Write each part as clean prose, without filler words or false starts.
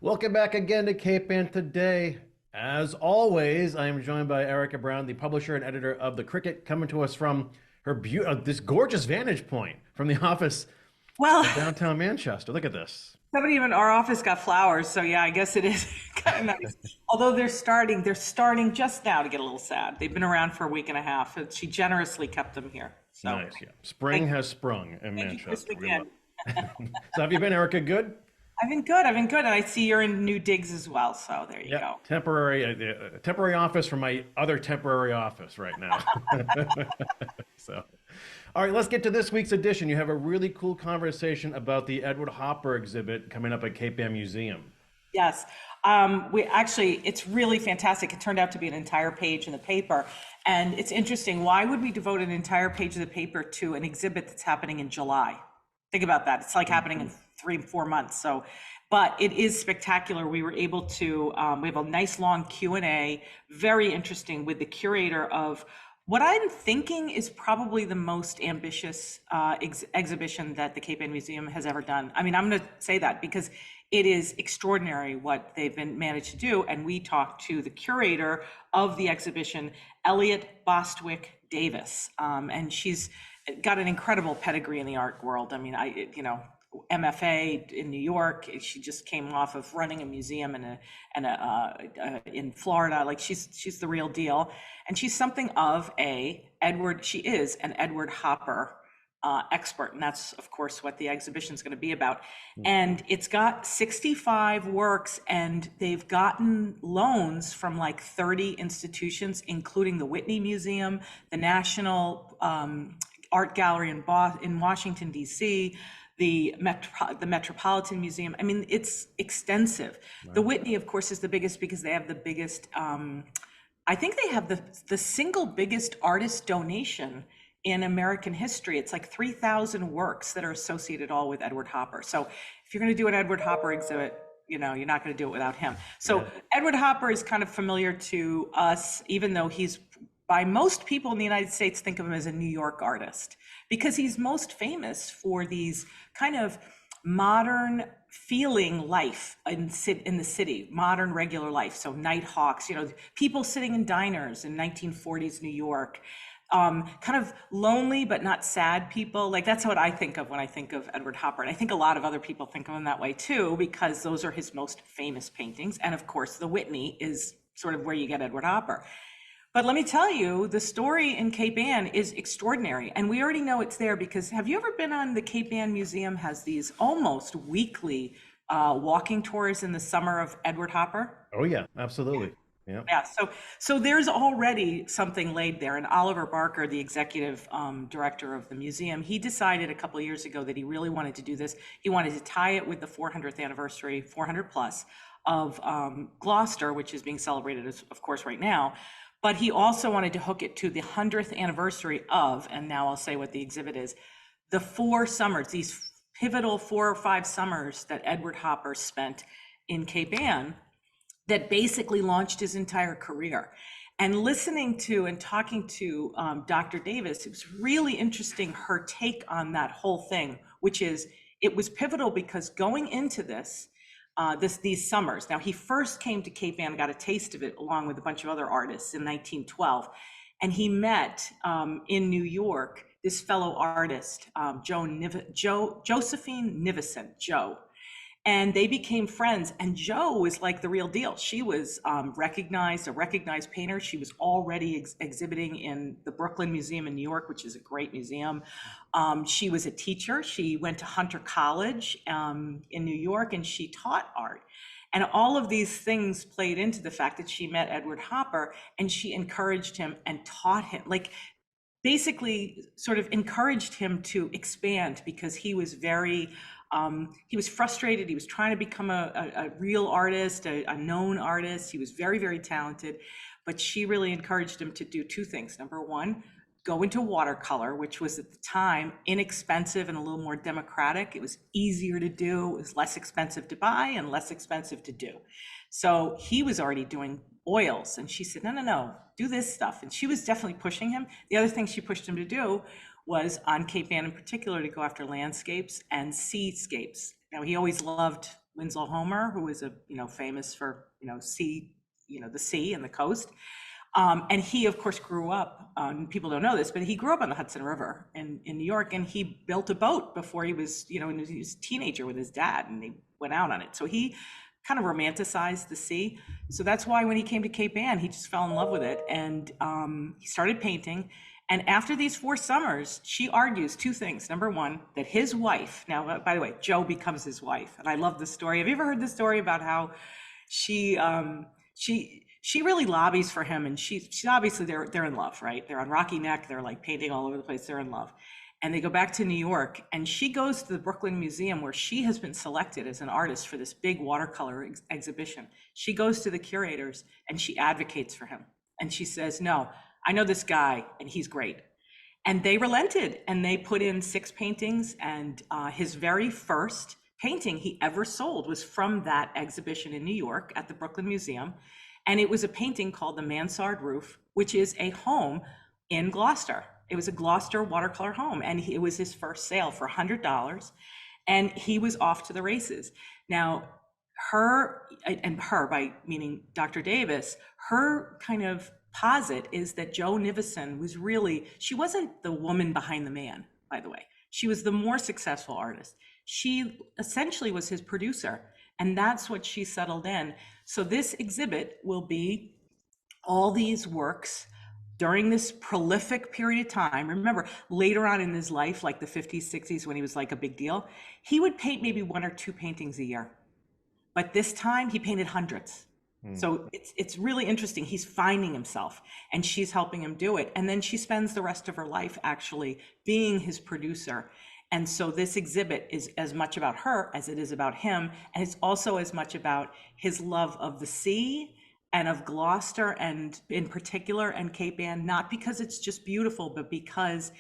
Welcome back again to Cape Ann Today. As always, I am joined by Erika Brown, the publisher and editor of The Cricket, coming to us from this gorgeous vantage point from the office Well, in downtown Manchester. Look at this. somebody in our office got flowers, so yeah, I guess it is kind of nice. Although they're starting just now to get a little sad. They've been around for a week and a half, and she generously kept them here. So Nice, yeah. Spring thank, has sprung in thank you, Chris, Manchester. We love again. it. So have you been, Erika? Good? I've been good. I've been good, and I see you're in new digs as well. So there you Yeah, go. temporary office from my other temporary office right now. So, all right, let's get to this week's edition. You have a really cool conversation about the Edward Hopper exhibit coming up at Cape Ann Museum. Yes. It's really fantastic. It turned out to be an entire page in the paper. And it's interesting. Why would we devote an entire page of the paper to an exhibit that's happening in July? Think about that. It's like happening in 3 4 months. So, but it is spectacular. We were able to, we have a nice long Q&A, very interesting with the curator of what I'm thinking is probably the most ambitious exhibition that the Cape Ann Museum has ever done. I mean, I'm going to say that because it is extraordinary what they've been managed to do. And we talked to the curator of the exhibition, Elliot Bostwick Davis, and she's got an incredible pedigree in the art world. I mean, MFA in New York. She just came off of running a museum in Florida. Like she's the real deal, and she's something of a Edward. She is an Edward Hopper expert, and that's of course what the exhibition is going to be about. And it's got 65 works, and they've gotten loans from like 30 institutions, including the Whitney Museum, the National Art Gallery in Washington D.C., the Metropolitan Museum. I mean, it's extensive. The Whitney, of course, is the biggest because they have the biggest. I think they have the single biggest artist donation in American history. It's like 3,000 works that are associated all with Edward Hopper. So if you're going to do an Edward Hopper exhibit, you're not going to do it without him. So Yeah. Edward Hopper is kind of familiar to us, even though he's by most people in the United States think of him as a New York artist because he's most famous for these kind of modern feeling life in the city, modern regular life. So night hawks, people sitting in diners in 1940s New York, kind of lonely but not sad people. Like that's what I think of when I think of Edward Hopper. And I think a lot of other people think of him that way too, because those are his most famous paintings. And of course, the Whitney is sort of where you get Edward Hopper. But let me tell you, the story in Cape Ann is extraordinary. And we already know it's there because have you ever been on the Cape Ann Museum has these almost weekly walking tours in the summer of Edward Hopper? Oh yeah, absolutely. Yeah. Yeah, so there's already something laid there. And Oliver Barker, the executive director of the museum, he decided a couple of years ago that he really wanted to do this. He wanted to tie it with the 400th anniversary, 400 plus, of Gloucester, which is being celebrated, of course, right now. But he also wanted to hook it to the 100th anniversary of, and now I'll say what the exhibit is, the 4 summers, these pivotal 4 or 5 summers that Edward Hopper spent in Cape Ann that basically launched his entire career. And listening to and talking to Dr. Davis, it was really interesting, her take on that whole thing, which is it was pivotal because going into these summers. Now, he first came to Cape Ann, got a taste of it along with a bunch of other artists in 1912. And he met in New York this fellow artist, Josephine Nivison, Joe. And they became friends. And Joe was like the real deal. She was a recognized painter. She was already exhibiting in the Brooklyn Museum in New York, which is a great museum. She was a teacher. She went to Hunter College in New York, and she taught art. And all of these things played into the fact that she met Edward Hopper, and she encouraged him and taught him, like basically sort of encouraged him to expand because he was he was frustrated. He was trying to become a real artist, a known artist. He was very, very talented, but she really encouraged him to do 2 things. Number one, go into watercolor, which was at the time inexpensive and a little more democratic. It was easier to do. It was less expensive to buy and less expensive to do. So he was already doing oils, and she said, no, do this stuff. And she was definitely pushing him. The other thing she pushed him to do was on Cape Ann in particular to go after landscapes and seascapes. Now, he always loved Winslow Homer, who was famous for, sea, the sea and the coast. And he, of course, grew up, people don't know this, but he grew up on the Hudson River in New York, and he built a boat before he was, when he was a teenager with his dad, and they went out on it. So he kind of romanticized the sea. So that's why when he came to Cape Ann, he just fell in love with it. And he started painting. And after these 4 summers, she argues 2 things. Number one, that his wife, now, by the way, Joe becomes his wife. And I love the story. Have you ever heard the story about how she really lobbies for him, and she's obviously, they're in love, right? They're on Rocky Neck. They're like painting all over the place. They're in love. And they go back to New York, and she goes to the Brooklyn Museum, where she has been selected as an artist for this big watercolor exhibition. She goes to the curators and she advocates for him. And she says, no, I know this guy and he's great. And they relented, and they put in 6 paintings. And his very first painting he ever sold was from that exhibition in New York at the Brooklyn Museum. And it was a painting called The Mansard Roof, which is a home in Gloucester. It was a Gloucester watercolor home, and it was his first sale for $100, and he was off to the races. Now, her by meaning Dr. Davis, her kind of posit is that Jo Nivison was really, she wasn't the woman behind the man, by the way. She was the more successful artist. She essentially was his producer, and that's what she settled in. So this exhibit will be all these works during this prolific period of time. Remember, later on in his life, like the 50s, 60s, when he was like a big deal, he would paint maybe 1 or 2 paintings a year. But this time he painted hundreds. So it's really interesting. He's finding himself, and she's helping him do it. And then she spends the rest of her life actually being his producer. And so this exhibit is as much about her as it is about him. And it's also as much about his love of the sea and of Gloucester, and in particular, and Cape Ann, not because it's just beautiful, but because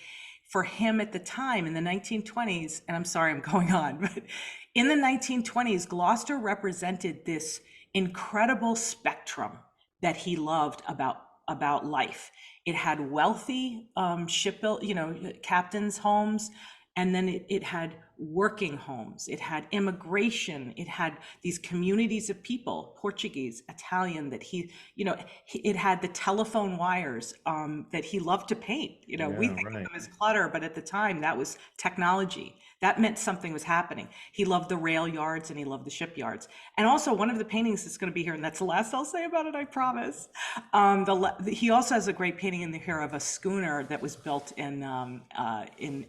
for him at the time in the 1920s, and I'm sorry I'm going on, but in the 1920s, Gloucester represented this incredible spectrum that he loved about life. It had wealthy captains' homes, and then it had working homes, it had immigration, it had these communities of people, Portuguese, Italian, that it had the telephone wires that he loved to paint. We think of them as clutter, but at the time that was technology. That meant something was happening. He loved the rail yards and he loved the shipyards. And also one of the paintings that's going to be here, and that's the last I'll say about it, I promise. He also has a great painting in here of a schooner that was built in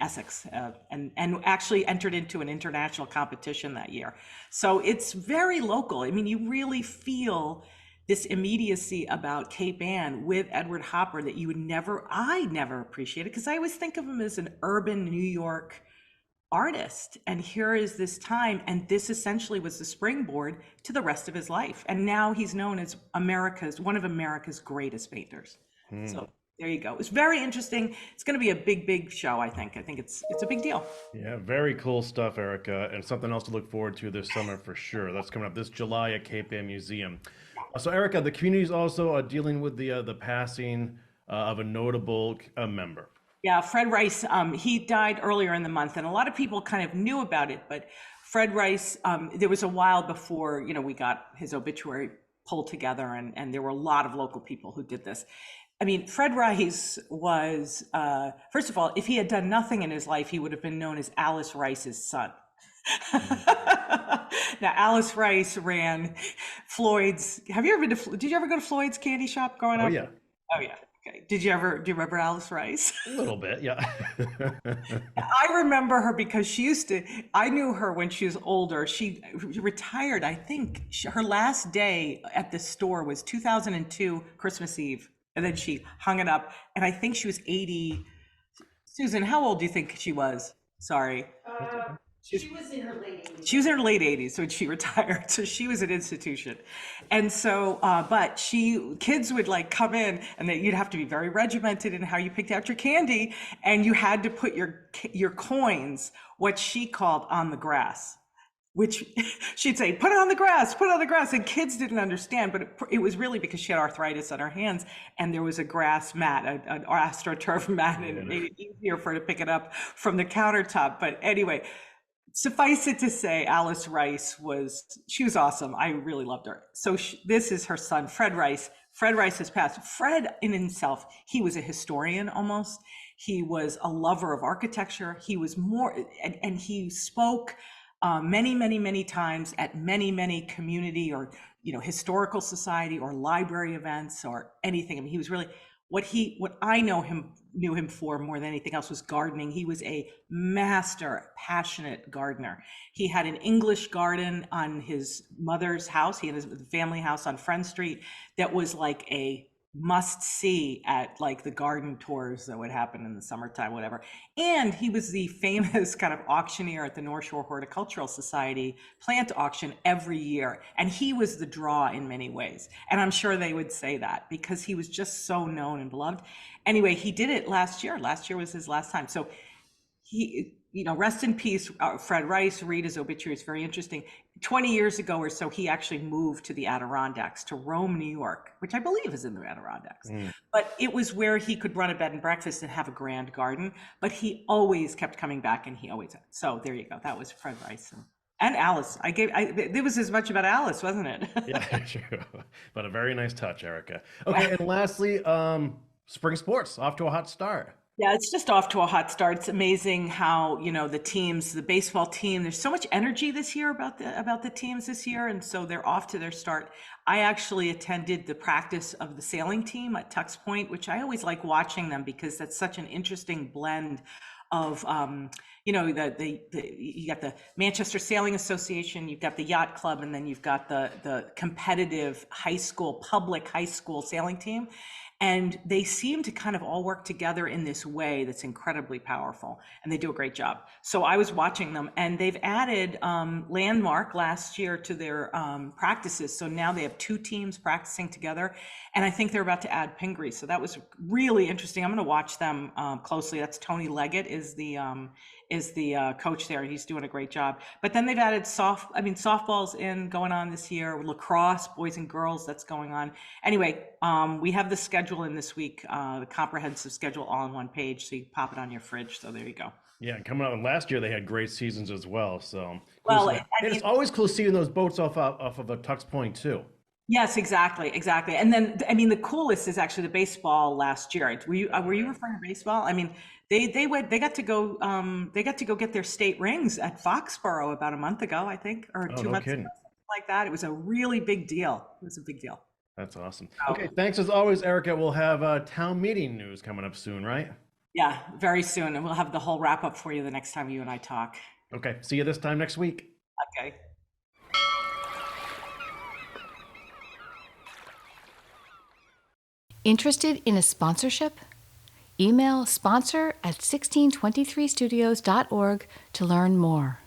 Essex and actually entered into an international competition that year. So it's very local. I mean, you really feel this immediacy about Cape Ann with Edward Hopper that I never appreciated, because I always think of him as an urban New York artist. And here is this time, and this essentially was the springboard to the rest of his life. And now he's known as one of America's greatest painters. So there you go. It's very interesting. It's going to be a big show, I think. I think it's a big deal. Yeah, very cool stuff, Erika, and something else to look forward to this summer for sure. That's coming up this July at Cape Ann Museum. So, Erika, the community is also dealing with the passing of a notable member. Yeah, Fred Rice, he died earlier in the month, and a lot of people kind of knew about it, but Fred Rice, there was a while before, we got his obituary pulled together, and there were a lot of local people who did this. I mean, Fred Rice was, first of all, if he had done nothing in his life, he would have been known as Alice Rice's son. Now, Alice Rice ran Floyd's. Did you ever go to Floyd's candy shop growing up? Yeah. Oh, yeah. Okay. Do you remember Alice Rice? A little bit, yeah. I remember her because I knew her when she was older. She retired, I think. Her last day at the store was 2002, Christmas Eve. And then she hung it up. And I think she was 80. Susan, how old do you think she was? Sorry. She was in her late 80s. She was in her late 80s when she retired. So she was an institution. And so, but kids would like come in, and you'd have to be very regimented in how you picked out your candy. And you had to put your coins, what she called, on the grass, which she'd say, put it on the grass, put it on the grass. And kids didn't understand, but it was really because she had arthritis on her hands, and there was a grass mat, an AstroTurf mat, and it made it easier for her to pick it up from the countertop. But anyway, Suffice it to say, Alice Rice she was awesome. I really loved her. So this is her son, Fred Rice. Fred Rice has passed. Fred in himself, he was a historian almost. He was a lover of architecture. He was more, and he spoke many, many, many times at many, many community or, historical society or library events or anything. I mean, he was really, what I knew him for more than anything else was gardening. He was a master, passionate gardener. He had an English garden on his mother's house. He had his family house on Friend Street that was like a must see at like the garden tours that would happen in the summertime, whatever. And he was the famous kind of auctioneer at the North Shore Horticultural Society plant auction every year. And he was the draw in many ways. And I'm sure they would say that because he was just so known and beloved. Anyway, he did it last year. Last year was his last time. So he, rest in peace, Fred Rice. Read his obituary. It's very interesting. 20 years ago or so, he actually moved to the Adirondacks, to Rome, New York, which I believe is in the Adirondacks. But it was where he could run a bed and breakfast and have a grand garden. But he always kept coming back, and he always. So there you go. That was Fred Rice and Alice. It was as much about Alice, wasn't it? Yeah, true. But a very nice touch, Erika. Okay, and lastly, spring sports off to a hot start. Yeah, it's just off to a hot start. It's amazing how, the teams, the baseball team, there's so much energy this year about the teams this year. And so they're off to their start. I actually attended the practice of the sailing team at Tux Point, which I always like watching them because that's such an interesting blend of, you got the Manchester Sailing Association, you've got the Yacht Club, and then you've got the competitive public high school sailing team. And they seem to kind of all work together in this way that's incredibly powerful, and they do a great job. So I was watching them, and they've added Landmark last year to their practices. So now they have 2 teams practicing together, and I think they're about to add Pingree. So that was really interesting. I'm going to watch them closely. That's Tony Leggett is the coach there. He's doing a great job. But then they've added softball's going on this year, lacrosse, boys and girls, that's going on. Anyway, we have the schedule in this week, the comprehensive schedule all on one page, so you pop it on your fridge. So there you go. Yeah, and coming out last year, they had great seasons as well. So It's always cool seeing those boats off of a Tux Point too. Yes, exactly. And then, the coolest is actually the baseball last year. Were you referring to baseball? I mean, they got to go get their state rings at Foxborough about a month ago, I think, or 2 months ago, something like that. It was a really big deal. It was a big deal. That's awesome. Okay, thanks as always, Erika. We'll have town meeting news coming up soon, right? Yeah, very soon, and we'll have the whole wrap up for you the next time you and I talk. Okay, see you this time next week. Okay. Interested in a sponsorship? Email sponsor@1623studios.org to learn more.